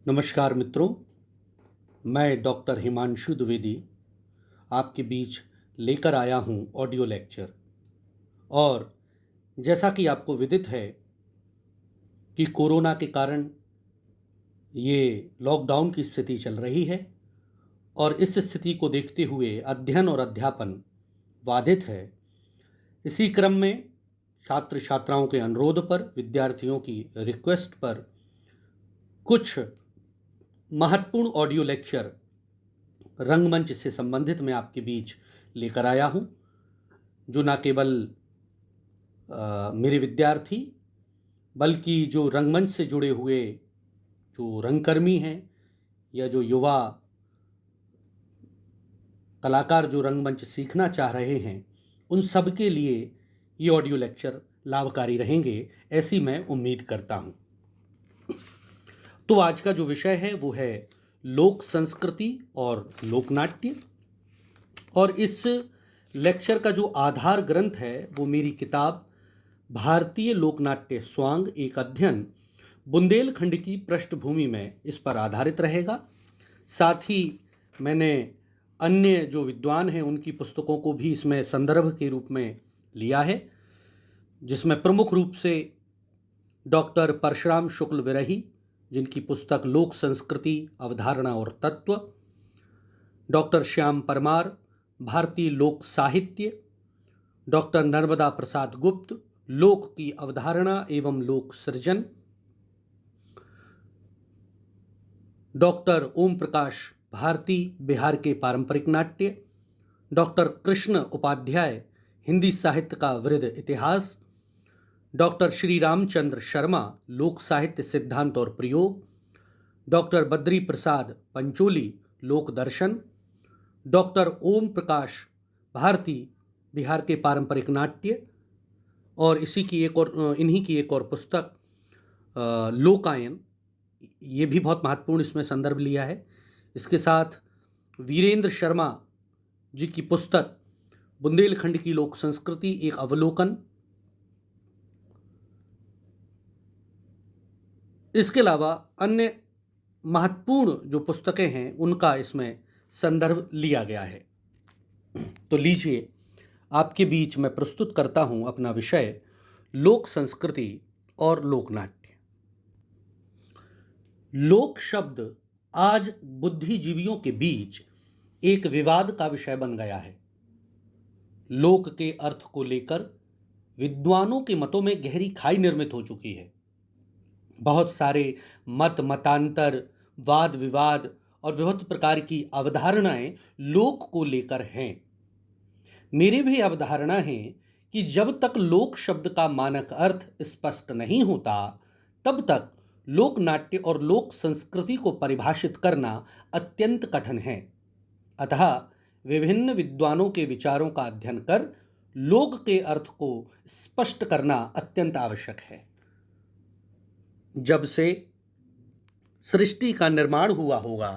नमस्कार मित्रों, मैं डॉक्टर हिमांशु द्विवेदी आपके बीच लेकर आया हूं ऑडियो लेक्चर। और जैसा कि आपको विदित है कि कोरोना के कारण ये लॉकडाउन की स्थिति चल रही है और इस स्थिति को देखते हुए अध्ययन और अध्यापन बाधित है। इसी क्रम में छात्र छात्राओं के अनुरोध पर, विद्यार्थियों की रिक्वेस्ट पर कुछ महत्वपूर्ण ऑडियो लेक्चर रंगमंच से संबंधित मैं आपके बीच लेकर आया हूं, जो न केवल मेरे विद्यार्थी बल्कि जो रंगमंच से जुड़े हुए जो रंगकर्मी हैं या जो युवा कलाकार जो रंगमंच सीखना चाह रहे हैं, उन सब के लिए ये ऑडियो लेक्चर लाभकारी रहेंगे, ऐसी मैं उम्मीद करता हूं। तो आज का जो विषय है वो है लोक संस्कृति और लोकनाट्य। और इस लेक्चर का जो आधार ग्रंथ है वो मेरी किताब भारतीय लोकनाट्य स्वांग एक अध्ययन बुंदेलखंड की पृष्ठभूमि में इस पर आधारित रहेगा। साथ ही मैंने अन्य जो विद्वान हैं उनकी पुस्तकों को भी इसमें संदर्भ के रूप में लिया है, जिसमें प्रमुख रूप से डॉक्टर परशुराम शुक्ल विरही, जिनकी पुस्तक लोक संस्कृति अवधारणा और तत्व, डॉक्टर श्याम परमार, भारतीय लोक साहित्य, डॉक्टर नर्मदा प्रसाद गुप्त, लोक की अवधारणा एवं लोक सृजन, डॉक्टर ओम प्रकाश भारती, बिहार के पारंपरिक नाट्य, डॉक्टर कृष्ण उपाध्याय, हिंदी साहित्य का वृहद इतिहास, डॉक्टर श्री रामचंद्र शर्मा, लोक साहित्य सिद्धांत और प्रयोग, डॉक्टर बद्री प्रसाद पंचोली, लोक दर्शन, डॉक्टर ओम प्रकाश भारती, बिहार के पारंपरिक नाट्य, और इन्हीं की एक और पुस्तक लोकायन, ये भी बहुत महत्वपूर्ण इसमें संदर्भ लिया है। इसके साथ वीरेंद्र शर्मा जी की पुस्तक बुंदेलखंड की लोक संस्कृति एक अवलोकन। इसके अलावा अन्य महत्वपूर्ण जो पुस्तकें हैं उनका इसमें संदर्भ लिया गया है। तो लीजिए, आपके बीच मैं प्रस्तुत करता हूं अपना विषय लोक संस्कृति और लोकनाट्य। लोक शब्द आज बुद्धिजीवियों के बीच एक विवाद का विषय बन गया है। लोक के अर्थ को लेकर विद्वानों के मतों में गहरी खाई निर्मित हो चुकी है। बहुत सारे मतांतर, वाद विवाद और विभिन्न प्रकार की अवधारणाएं लोक को लेकर हैं। मेरी भी अवधारणा है कि जब तक लोक शब्द का मानक अर्थ स्पष्ट नहीं होता, तब तक लोक नाट्य और लोक संस्कृति को परिभाषित करना अत्यंत कठिन है। अतः विभिन्न विद्वानों के विचारों का अध्ययन कर लोक के अर्थ को स्पष्ट करना अत्यंत आवश्यक है। जब से सृष्टि का निर्माण हुआ होगा,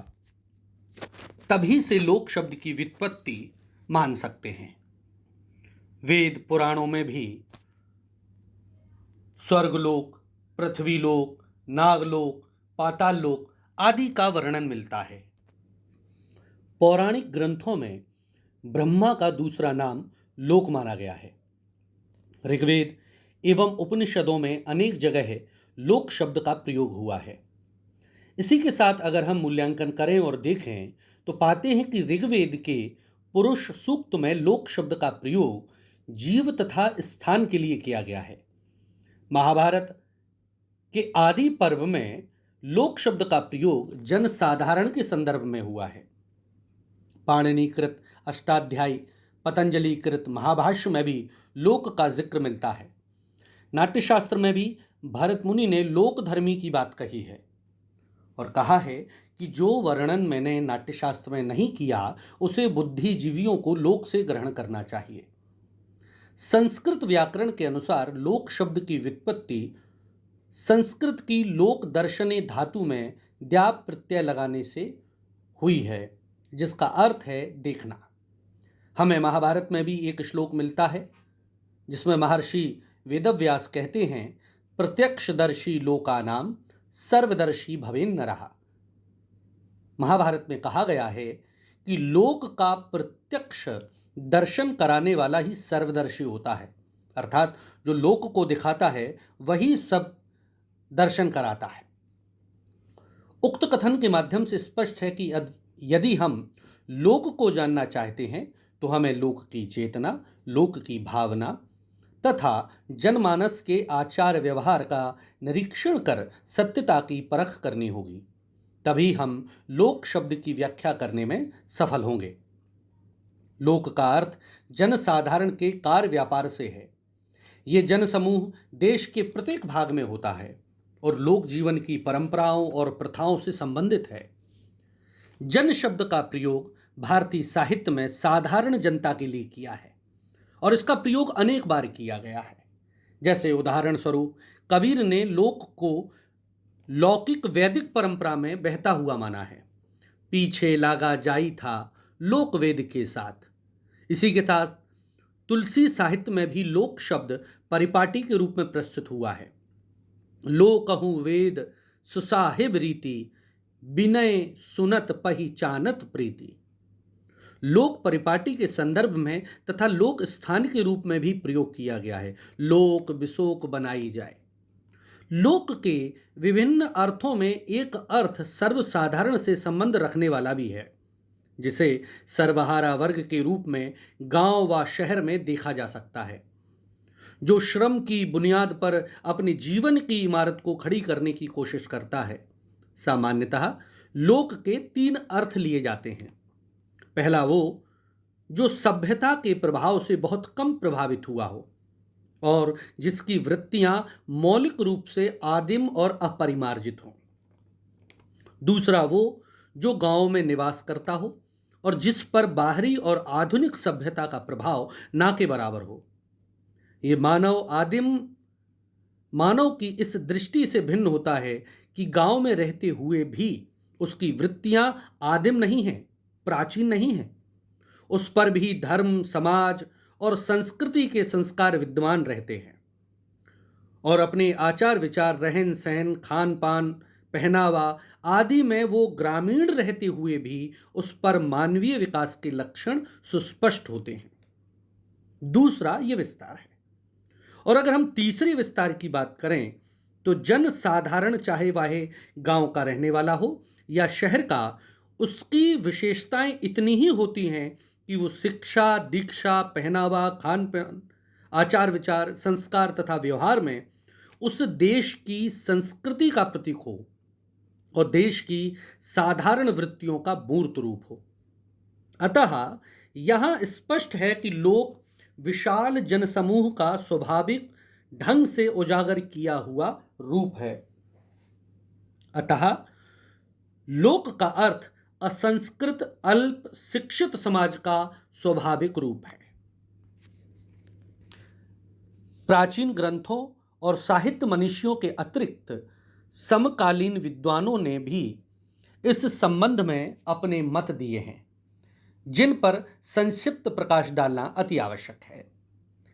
तभी से लोक शब्द की व्युत्पत्ति मान सकते हैं। वेद पुराणों में भी स्वर्गलोक, पृथ्वीलोक, नागलोक, पाताल लोक आदि का वर्णन मिलता है। पौराणिक ग्रंथों में ब्रह्मा का दूसरा नाम लोक माना गया है। ऋग्वेद एवं उपनिषदों में अनेक जगह लोक शब्द का प्रयोग हुआ है। इसी के साथ अगर हम मूल्यांकन करें और देखें तो पाते हैं कि ऋग्वेद के पुरुष सूक्त में लोक शब्द का प्रयोग जीव तथा स्थान के लिए किया गया है। महाभारत के आदि पर्व में लोक शब्द का प्रयोग जनसाधारण के संदर्भ में हुआ है। पाणिनिकृत अष्टाध्यायी, पतंजलिकृत महाभाष्य में भी लोक का जिक्र मिलता है। नाट्यशास्त्र में भी भरत मुनि ने लोक धर्मी की बात कही है और कहा है कि जो वर्णन मैंने नाट्यशास्त्र में नहीं किया उसे बुद्धिजीवियों को लोक से ग्रहण करना चाहिए। संस्कृत व्याकरण के अनुसार लोक शब्द की व्युत्पत्ति संस्कृत की लोक दर्शने धातु में द्या प्रत्यय लगाने से हुई है, जिसका अर्थ है देखना। हमें महाभारत में भी एक श्लोक मिलता है जिसमें महर्षि वेदव्यास कहते हैं, प्रत्यक्षदर्शी लोकानाम सर्वदर्शी भवेन नरः। महाभारत में कहा गया है कि लोक का प्रत्यक्ष दर्शन कराने वाला ही सर्वदर्शी होता है, अर्थात जो लोक को दिखाता है वही सब दर्शन कराता है। उक्त कथन के माध्यम से स्पष्ट है कि यदि हम लोक को जानना चाहते हैं तो हमें लोक की चेतना, लोक की भावना तथा जनमानस के आचार व्यवहार का निरीक्षण कर सत्यता की परख करनी होगी। तभी हम लोक शब्द की व्याख्या करने में सफल होंगे। लोक का अर्थ जनसाधारण के कार्य व्यापार से है। ये जनसमूह देश के प्रत्येक भाग में होता है और लोक जीवन की परंपराओं और प्रथाओं से संबंधित है। जन शब्द का प्रयोग भारतीय साहित्य में साधारण जनता के लिए किया है और इसका प्रयोग अनेक बार किया गया है। जैसे उदाहरण स्वरूप कबीर ने लोक को लौकिक वैदिक परंपरा में बहता हुआ माना है। पीछे लागा जाई था लोक वेद के साथ। इसी के साथ तुलसी साहित्य में भी लोक शब्द परिपाटी के रूप में प्रस्तुत हुआ है। लोकहु वेद सुसाहिब रीति, विनय सुनत पहिचानत प्रीति। लोक परिपाटी के संदर्भ में तथा लोक स्थान के रूप में भी प्रयोग किया गया है। लोक विशोक बनाई जाए। लोक के विभिन्न अर्थों में एक अर्थ सर्वसाधारण से संबंध रखने वाला भी है, जिसे सर्वहारा वर्ग के रूप में गांव व शहर में देखा जा सकता है, जो श्रम की बुनियाद पर अपने जीवन की इमारत को खड़ी करने की कोशिश करता है। सामान्यतः लोक के 3 अर्थ लिए जाते हैं। पहला वो जो सभ्यता के प्रभाव से बहुत कम प्रभावित हुआ हो और जिसकी वृत्तियां मौलिक रूप से आदिम और अपरिमार्जित हों। दूसरा वो जो गांव में निवास करता हो और जिस पर बाहरी और आधुनिक सभ्यता का प्रभाव ना के बराबर हो। ये मानव की इस दृष्टि से भिन्न होता है कि गांव में रहते हुए भी उसकी वृत्तियां आदिम नहीं हैं, प्राचीन नहीं हैं। उस पर भी धर्म, समाज और संस्कृति के संस्कार विद्यमान रहते हैं और अपने आचार विचार, रहन सहन, खान पान, पहनावा आदि में वो ग्रामीण रहते हुए भी उस पर मानवीय विकास के लक्षण सुस्पष्ट होते हैं। दूसरा ये विस्तार है। और अगर हम तीसरी विस्तार की बात करें तो जन साधारण, चाहे वह गांव का रहने वाला हो या शहर का, उसकी विशेषताएं इतनी ही होती हैं कि वो शिक्षा, दीक्षा, पहनावा, खान पान, आचार विचार, संस्कार तथा व्यवहार में उस देश की संस्कृति का प्रतीक हो और देश की साधारण वृत्तियों का मूर्त रूप हो। अतः यहां स्पष्ट है कि लोक विशाल जनसमूह का स्वाभाविक ढंग से उजागर किया हुआ रूप है। अतः लोक का अर्थ असंस्कृत, अल्प शिक्षित समाज का स्वाभाविक रूप है। प्राचीन ग्रंथों और साहित्य मनीषियों के अतिरिक्त समकालीन विद्वानों ने भी इस संबंध में अपने मत दिए हैं, जिन पर संक्षिप्त प्रकाश डालना अति आवश्यक है।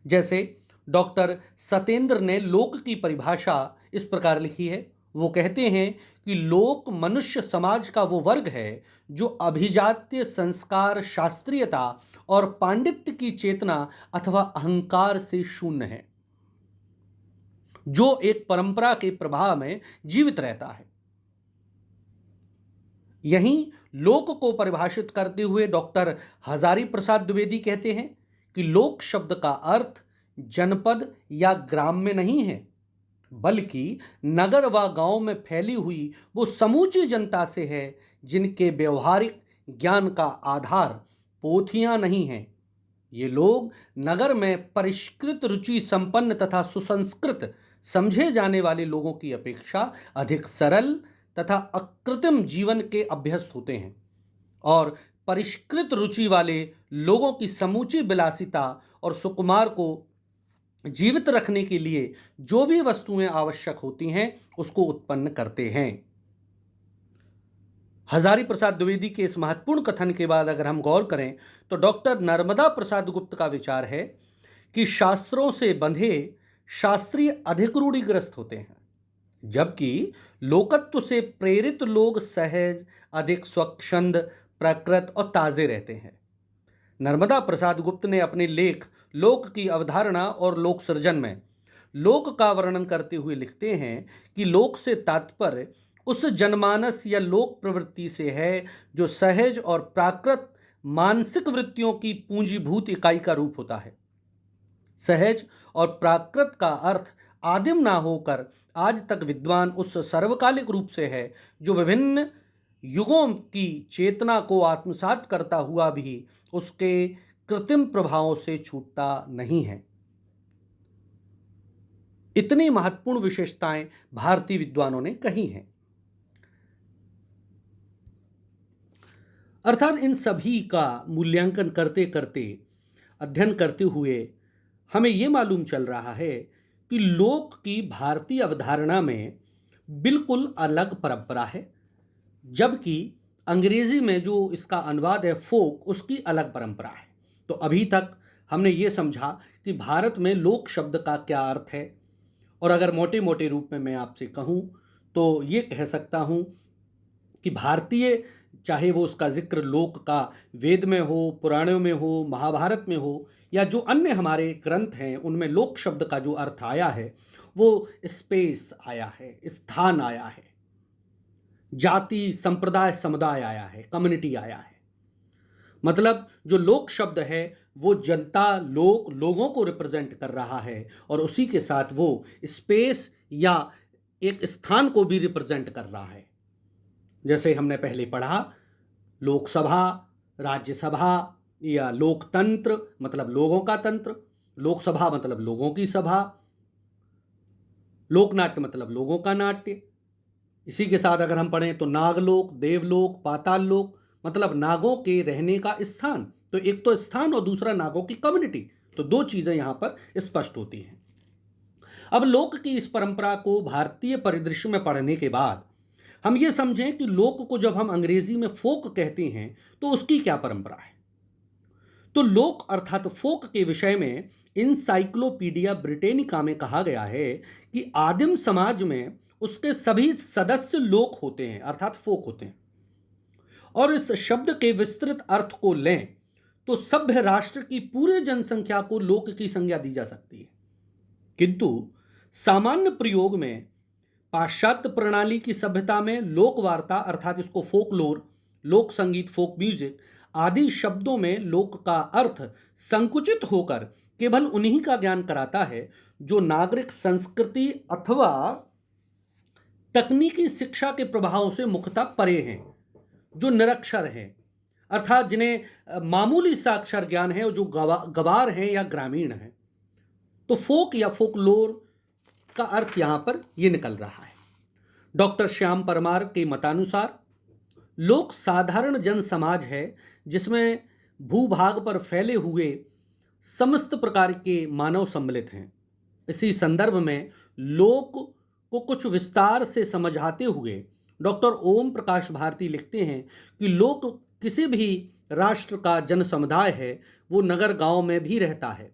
जैसे डॉक्टर सतेंद्र ने लोक की परिभाषा इस प्रकार लिखी है। वो कहते हैं कि लोक मनुष्य समाज का वो वर्ग है जो अभिजात्य, संस्कार, शास्त्रीयता और पांडित्य की चेतना अथवा अहंकार से शून्य है, जो एक परंपरा के प्रभाव में जीवित रहता है। यहीं लोक को परिभाषित करते हुए डॉक्टर हजारी प्रसाद द्विवेदी कहते हैं कि लोक शब्द का अर्थ जनपद या ग्राम में नहीं है, बल्कि नगर व गांव में फैली हुई वो समूची जनता से है जिनके व्यवहारिक ज्ञान का आधार पोथियां नहीं हैं। ये लोग नगर में परिष्कृत, रुचि संपन्न तथा सुसंस्कृत समझे जाने वाले लोगों की अपेक्षा अधिक सरल तथा अकृत्रिम जीवन के अभ्यस्त होते हैं और परिष्कृत रुचि वाले लोगों की समूची विलासिता और सुकुमार को जीवित रखने के लिए जो भी वस्तुएं आवश्यक होती हैं उसको उत्पन्न करते हैं। हजारी प्रसाद द्विवेदी के इस महत्वपूर्ण कथन के बाद अगर हम गौर करें तो डॉक्टर नर्मदा प्रसाद गुप्त का विचार है कि शास्त्रों से बंधे शास्त्रीय अधिक रूढ़िग्रस्त होते हैं जबकि लोकत्व से प्रेरित लोग सहज, अधिक स्वच्छंद, प्रकृत और ताजे रहते हैं। नर्मदा प्रसाद गुप्त ने अपने लेख लोक की अवधारणा और लोक सृजन में लोक का वर्णन करते हुए लिखते हैं कि लोक से तात्पर्य उस जनमानस या लोक प्रवृत्ति से है जो सहज और प्राकृत मानसिक वृत्तियों की पूंजीभूत इकाई का रूप होता है। सहज और प्राकृत का अर्थ आदिम ना होकर आज तक विद्वान उस सर्वकालिक रूप से है जो विभिन्न युगों की चेतना को आत्मसात करता हुआ भी उसके कृत्रिम प्रभावों से छूटता नहीं है। इतनी महत्वपूर्ण विशेषताएं भारतीय विद्वानों ने कही हैं। अर्थात इन सभी का मूल्यांकन करते करते, अध्ययन करते हुए हमें ये मालूम चल रहा है कि लोक की भारतीय अवधारणा में बिल्कुल अलग परंपरा है, जबकि अंग्रेजी में जो इसका अनुवाद है फोक, उसकी अलग परंपरा है। तो अभी तक हमने ये समझा कि भारत में लोक शब्द का क्या अर्थ है, और अगर मोटे मोटे रूप में मैं आपसे कहूँ तो ये कह सकता हूँ कि भारतीय, चाहे वो उसका जिक्र लोक का वेद में हो, पुराणों में हो, महाभारत में हो, या जो अन्य हमारे ग्रंथ हैं उनमें लोक शब्द का जो अर्थ आया है वो स्पेस आया है, स्थान आया है, जाति, संप्रदाय, समुदाय आया है, कम्युनिटी आया है। मतलब जो लोक शब्द है वो जनता, लोक, लोगों को रिप्रेजेंट कर रहा है, और उसी के साथ वो स्पेस या एक स्थान को भी रिप्रेजेंट कर रहा है। जैसे हमने पहले पढ़ा, लोकसभा, राज्यसभा या लोकतंत्र मतलब लोगों का तंत्र, लोकसभा मतलब लोगों की सभा, लोकनाट्य मतलब लोगों का नाट्य। इसी के साथ अगर हम पढ़ें तो नागलोक, देवलोक, पाताल लोक मतलब नागों के रहने का स्थान। तो एक तो स्थान और दूसरा नागों की कम्युनिटी, तो दो चीजें यहां पर स्पष्ट होती हैं। अब लोक की इस परंपरा को भारतीय परिदृश्य में पढ़ने के बाद हम ये समझें कि लोक को जब हम अंग्रेजी में फोक कहते हैं तो उसकी क्या परंपरा है। तो लोक अर्थात फोक के विषय में इनसाइक्लोपीडिया ब्रिटेनिका में कहा गया है कि आदिम समाज में उसके सभी सदस्य लोक होते हैं, अर्थात फोक होते हैं। और इस शब्द के विस्तृत अर्थ को लें तो सभ्य राष्ट्र की पूरे जनसंख्या को लोक की संज्ञा दी जा सकती है, किंतु सामान्य प्रयोग में पाश्चात्य प्रणाली की सभ्यता में लोक वार्ता अर्थात इसको फोकलोर, लोक संगीत, फोक म्यूजिक आदि शब्दों में लोक का अर्थ संकुचित होकर केवल उन्हीं का ज्ञान कराता है जो नागरिक संस्कृति अथवा तकनीकी शिक्षा के प्रभाव से मुक्तः परे हैं, जो निरक्षर हैं, अर्थात जिन्हें मामूली सा अक्षर ज्ञान है और जो गवार हैं या ग्रामीण हैं। तो फोक या फोकलोर का अर्थ यहां पर यह निकल रहा है। डॉक्टर श्याम परमार के मतानुसार लोक साधारण जन समाज है जिसमें भूभाग पर फैले हुए समस्त प्रकार के मानव सम्मिलित हैं। इसी संदर्भ में लोक को कुछ विस्तार से समझाते हुए डॉक्टर ओम प्रकाश भारती लिखते हैं कि लोक किसी भी राष्ट्र का जन समुदाय है, वो नगर गांव में भी रहता है।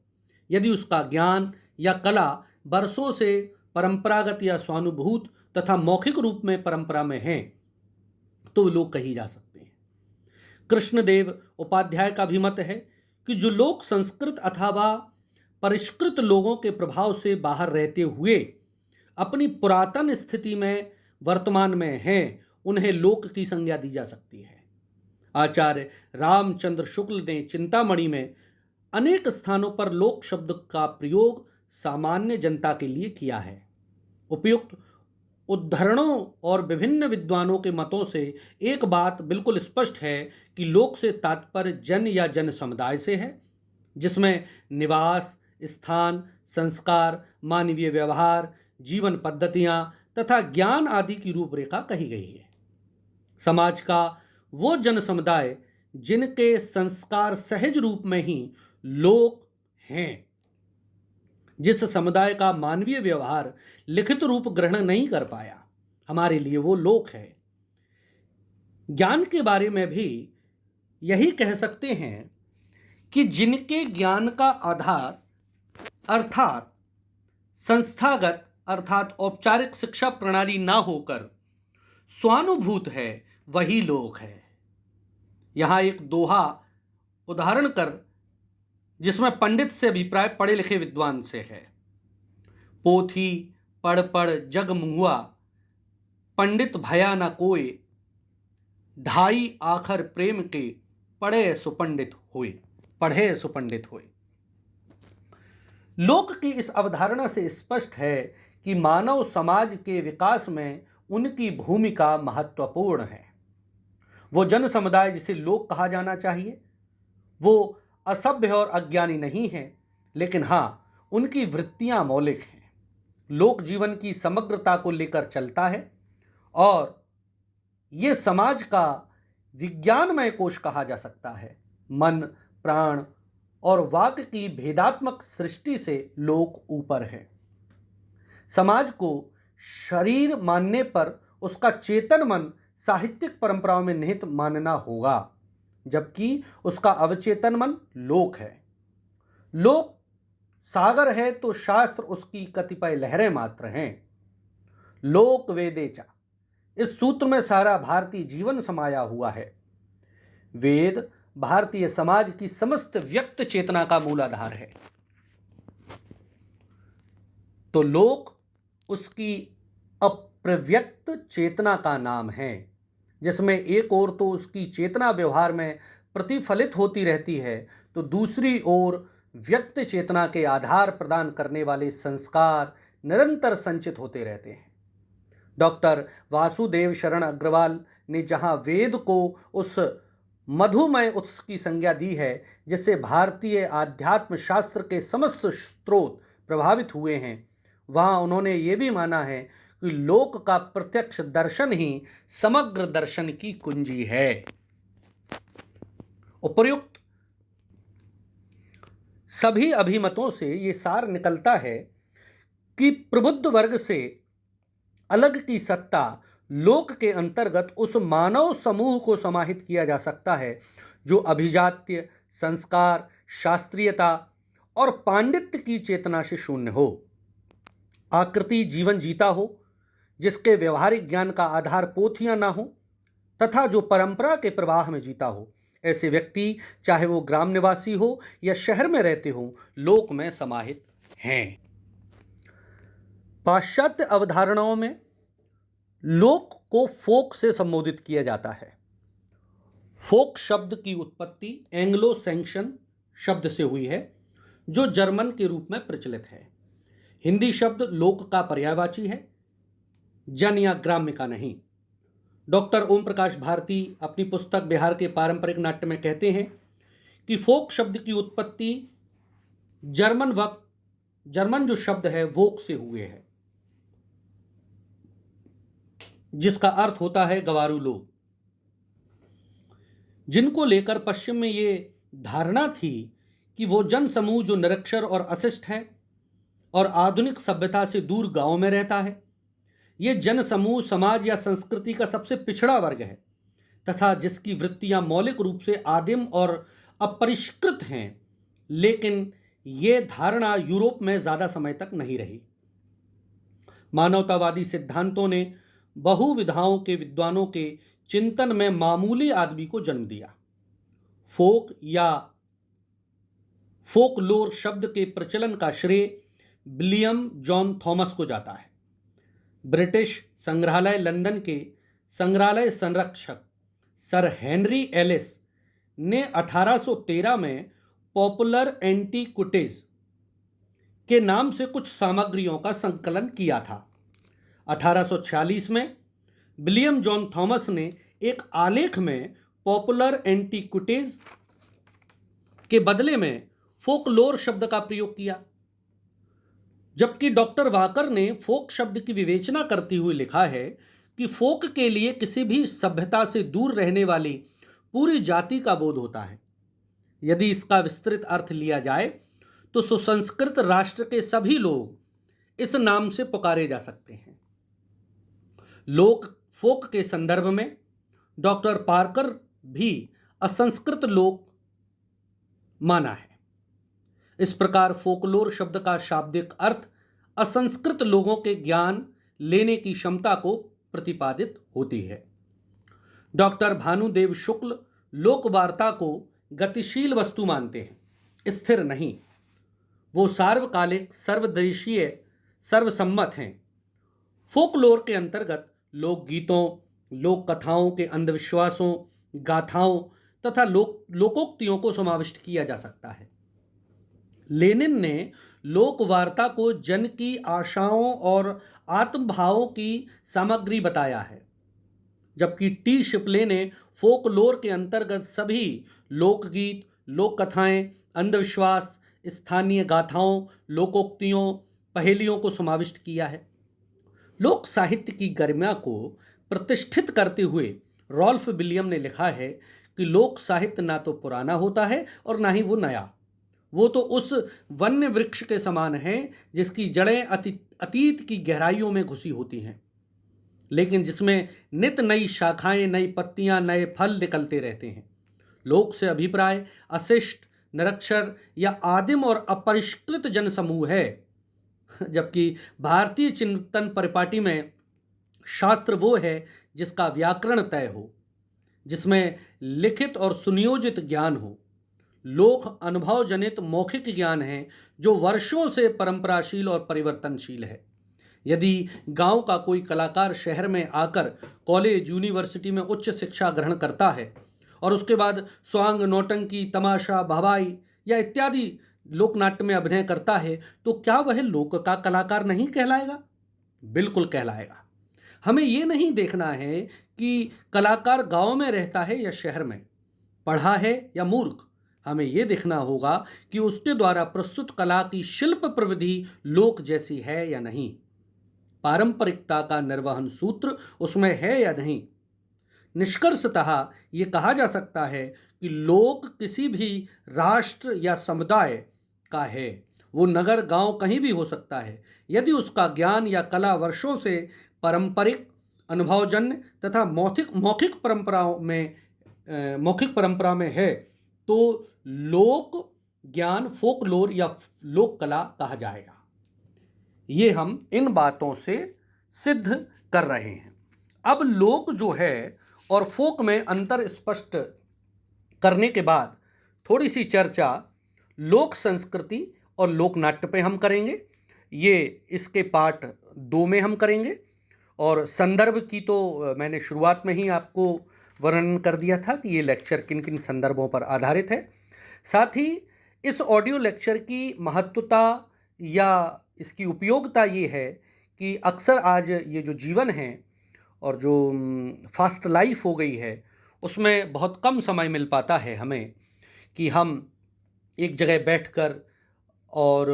यदि उसका ज्ञान या कला बरसों से परंपरागत या स्वानुभूत तथा मौखिक रूप में परंपरा में है तो लोग कही जा सकते हैं। कृष्णदेव उपाध्याय का भी मत है कि जो लोग संस्कृत अथवा परिष्कृत लोगों के प्रभाव से बाहर रहते हुए अपनी पुरातन स्थिति में वर्तमान में हैं, उन्हें लोक की संज्ञा दी जा सकती है। आचार्य रामचंद्र शुक्ल ने चिंतामणि में अनेक स्थानों पर लोक शब्द का प्रयोग सामान्य जनता के लिए किया है। उपयुक्त उद्धरणों और विभिन्न विद्वानों के मतों से एक बात बिल्कुल स्पष्ट है कि लोक से तात्पर्य जन या जन समुदाय से है, जिसमें निवास स्थान, संस्कार, मानवीय व्यवहार, जीवन पद्धतियां तथा ज्ञान आदि की रूपरेखा कही गई है। समाज का वो जन समुदाय जिनके संस्कार सहज रूप में ही लोक हैं, जिस समुदाय का मानवीय व्यवहार लिखित रूप ग्रहण नहीं कर पाया, हमारे लिए वो लोक है। ज्ञान के बारे में भी यही कह सकते हैं कि जिनके ज्ञान का आधार अर्थात संस्थागत अर्थात औपचारिक शिक्षा प्रणाली ना होकर स्वानुभूत है वही लोक है। यहां एक दोहा उदाहरण कर जिसमें पंडित से अभिप्राय पढ़े लिखे विद्वान से है। पोथी पढ़ पढ़ जग मुहुआ, पंडित भया न कोय, ढाई आखर प्रेम के, पढ़े सुपंडित होए। लोक की इस अवधारणा से स्पष्ट है कि मानव समाज के विकास में उनकी भूमिका महत्वपूर्ण है। वो जन समुदाय जिसे लोक कहा जाना चाहिए, वो असभ्य और अज्ञानी नहीं है, लेकिन हाँ, उनकी वृत्तियां मौलिक हैं। लोक जीवन की समग्रता को लेकर चलता है और ये समाज का विज्ञानमय कोश कहा जा सकता है। मन, प्राण और वाक की भेदात्मक सृष्टि से लोक ऊपर है। समाज को शरीर मानने पर उसका चेतन मन साहित्यिक परंपराओं में निहित मानना होगा, जबकि उसका अवचेतन मन लोक है। लोक सागर है तो शास्त्र उसकी कतिपय लहरें मात्र हैं। लोक वेदेचा, इस सूत्र में सारा भारतीय जीवन समाया हुआ है। वेद भारतीय समाज की समस्त व्यक्त चेतना का मूलाधार है, तो लोक उसकी अप्रव्यक्त चेतना का नाम है, जिसमें एक ओर तो उसकी चेतना व्यवहार में प्रतिफलित होती रहती है, तो दूसरी ओर व्यक्त चेतना के आधार प्रदान करने वाले संस्कार निरंतर संचित होते रहते हैं। डॉक्टर वासुदेव शरण अग्रवाल ने जहां वेद को उस मधुमय उत्स की संज्ञा दी है जिससे भारतीय आध्यात्म शास्त्र के समस्त स्रोत प्रभावित हुए हैं, वहां उन्होंने ये भी माना है कि लोक का प्रत्यक्ष दर्शन ही समग्र दर्शन की कुंजी है। उपर्युक्त सभी अभिमतों से ये सार निकलता है कि प्रबुद्ध वर्ग से अलग की सत्ता लोक के अंतर्गत उस मानव समूह को समाहित किया जा सकता है जो अभिजात्य, संस्कार, शास्त्रीयता और पांडित्य की चेतना से शून्य हो, आकृति जीवन जीता हो, जिसके व्यवहारिक ज्ञान का आधार पोथियां ना हो, तथा जो परंपरा के प्रवाह में जीता हो। ऐसे व्यक्ति, चाहे वो ग्राम निवासी हो या शहर में रहते हो, लोक में समाहित हैं। पाश्चात्य अवधारणाओं में लोक को फोक से संबोधित किया जाता है। फोक शब्द की उत्पत्ति एंग्लो सैक्सन शब्द से हुई है, जो जर्मन के रूप में प्रचलित है। हिंदी शब्द लोक का पर्यायवाची है, जन या ग्राम्य का नहीं। डॉक्टर ओम प्रकाश भारती अपनी पुस्तक बिहार के पारंपरिक नाट्य में कहते हैं कि फोक शब्द की उत्पत्ति जर्मन जो शब्द है वोक से हुए है, जिसका अर्थ होता है गवारू लोग, जिनको लेकर पश्चिम में ये धारणा थी कि वो जन समूह जो निरक्षर और अशिष्ट है और आधुनिक सभ्यता से दूर गांव में रहता है। ये जन समूह समाज या संस्कृति का सबसे पिछड़ा वर्ग है तथा जिसकी वृत्तियां मौलिक रूप से आदिम और अपरिष्कृत हैं। लेकिन ये धारणा यूरोप में ज़्यादा समय तक नहीं रही। मानवतावादी सिद्धांतों ने बहुविधाओं के विद्वानों के चिंतन में मामूली आदमी को जन्म दिया। फोक या फोकलोर शब्द के प्रचलन का श्रेय विलियम जॉन थॉमस को जाता है। ब्रिटिश संग्रहालय लंदन के संग्रहालय संरक्षक सर हेनरी एलिस ने 1813 में पॉपुलर एंटीक्विटीज के नाम से कुछ सामग्रियों का संकलन किया था। 1846 में विलियम जॉन थॉमस ने एक आलेख में पॉपुलर एंटीक्विटीज के बदले में फोकलोर शब्द का प्रयोग किया, जबकि डॉक्टर वाकर ने फोक शब्द की विवेचना करते हुए लिखा है कि फोक के लिए किसी भी सभ्यता से दूर रहने वाली पूरी जाति का बोध होता है। यदि इसका विस्तृत अर्थ लिया जाए तो सुसंस्कृत राष्ट्र के सभी लोग इस नाम से पुकारे जा सकते हैं। लोक फोक के संदर्भ में डॉक्टर पार्कर भी असंस्कृत लोक माना है। इस प्रकार फोकलोर शब्द का शाब्दिक अर्थ असंस्कृत लोगों के ज्ञान लेने की क्षमता को प्रतिपादित होती है। डॉक्टर भानुदेव शुक्ल लोक वार्ता को गतिशील वस्तु मानते हैं, स्थिर नहीं। वो सार्वकालिक, सर्वदेशीय, सर्वसम्मत हैं। फोकलोर के अंतर्गत लोकगीतों, लोक कथाओं के अंधविश्वासों, गाथाओं तथा लोकोक्तियों को समाविष्ट किया जा सकता है। लेनिन ने लोक वार्ता को जन की आशाओं और आत्मभावों की सामग्री बताया है, जबकि टी शिपले ने फोकलोर के अंतर्गत सभी लोकगीत, लोक कथाएं, अंधविश्वास, स्थानीय गाथाओं, लोकोक्तियों, पहेलियों को समाविष्ट किया है। लोक साहित्य की गरिमा को प्रतिष्ठित करते हुए रॉल्फ विलियम ने लिखा है कि लोक साहित्य ना तो पुराना होता है और ना ही वो नया। वो तो उस वन्य वृक्ष के समान है जिसकी जड़ें अतीत की गहराइयों में घुसी होती हैं, लेकिन जिसमें नित नई शाखाएं, नई पत्तियां, नए फल निकलते रहते हैं। लोक से अभिप्राय अशिष्ट, निरक्षर या आदिम और अपरिष्कृत जनसमूह है, जबकि भारतीय चिंतन परिपाटी में शास्त्र वो है जिसका व्याकरण तय हो, जिसमें लिखित और सुनियोजित ज्ञान हो। लोक अनुभव जनित मौखिक ज्ञान है जो वर्षों से परंपराशील और परिवर्तनशील है। यदि गांव का कोई कलाकार शहर में आकर कॉलेज, यूनिवर्सिटी में उच्च शिक्षा ग्रहण करता है और उसके बाद स्वांग, नौटंकी, तमाशा, भवाई या इत्यादि लोकनाट्य में अभिनय करता है, तो क्या वह लोक का कलाकार नहीं कहलाएगा? बिल्कुल कहलाएगा। हमें ये नहीं देखना है कि कलाकार गांव में रहता है या शहर में, पढ़ा है या मूर्ख। हमें ये देखना होगा कि उसके द्वारा प्रस्तुत कला की शिल्प प्रविधि लोक जैसी है या नहीं, पारंपरिकता का निर्वहन सूत्र उसमें है या नहीं। निष्कर्षतः ये कहा जा सकता है कि लोक किसी भी राष्ट्र या समुदाय का है। वो नगर, गांव कहीं भी हो सकता है। यदि उसका ज्ञान या कला वर्षों से पारंपरिक, अनुभवजन्य तथा मौखिक परंपरा में है, तो लोक ज्ञान फोकलोर या लोक कला कहा जाएगा। ये हम इन बातों से सिद्ध कर रहे हैं। अब लोक जो है और फोक में अंतर स्पष्ट करने के बाद थोड़ी सी चर्चा लोक संस्कृति और लोक नाट्य पे हम करेंगे। ये इसके पार्ट 2 में हम करेंगे और संदर्भ की तो मैंने शुरुआत में ही आपको वर्णन कर दिया था कि ये लेक्चर किन किन संदर्भों पर आधारित है। साथ ही इस ऑडियो लेक्चर की महत्वता या इसकी उपयोगिता ये है कि अक्सर आज ये जो जीवन है और जो फास्ट लाइफ हो गई है, उसमें बहुत कम समय मिल पाता है हमें कि हम एक जगह बैठकर और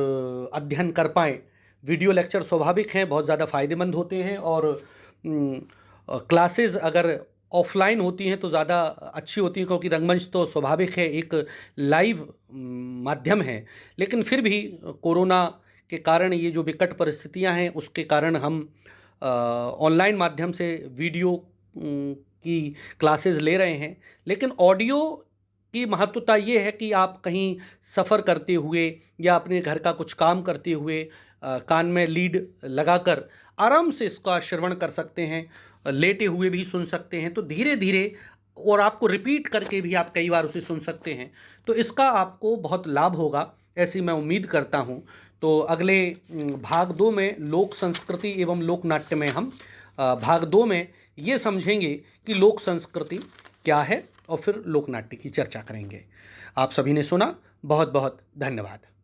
अध्ययन कर पाएँ। वीडियो लेक्चर स्वाभाविक हैं, बहुत ज़्यादा फ़ायदेमंद होते हैं और क्लासेस अगर ऑफलाइन होती हैं तो ज़्यादा अच्छी होती हैं, क्योंकि रंगमंच तो स्वाभाविक है, एक लाइव माध्यम है। लेकिन फिर भी कोरोना के कारण ये जो विकट परिस्थितियां हैं उसके कारण हम ऑनलाइन माध्यम से वीडियो की क्लासेस ले रहे हैं। लेकिन ऑडियो की महत्वता ये है कि आप कहीं सफ़र करते हुए या अपने घर का कुछ काम करते हुए कान में लीड लगाकर आराम से इसका श्रवण कर सकते हैं, लेटे हुए भी सुन सकते हैं। तो धीरे धीरे और आपको रिपीट करके भी आप कई बार उसे सुन सकते हैं, तो इसका आपको बहुत लाभ होगा, ऐसी मैं उम्मीद करता हूँ। तो अगले भाग 2 में लोक संस्कृति एवं लोक नाट्य में हम भाग 2 में ये समझेंगे कि लोक संस्कृति क्या है और फिर लोक नाट्य की चर्चा करेंगे। आप सभी ने सुना, बहुत बहुत धन्यवाद।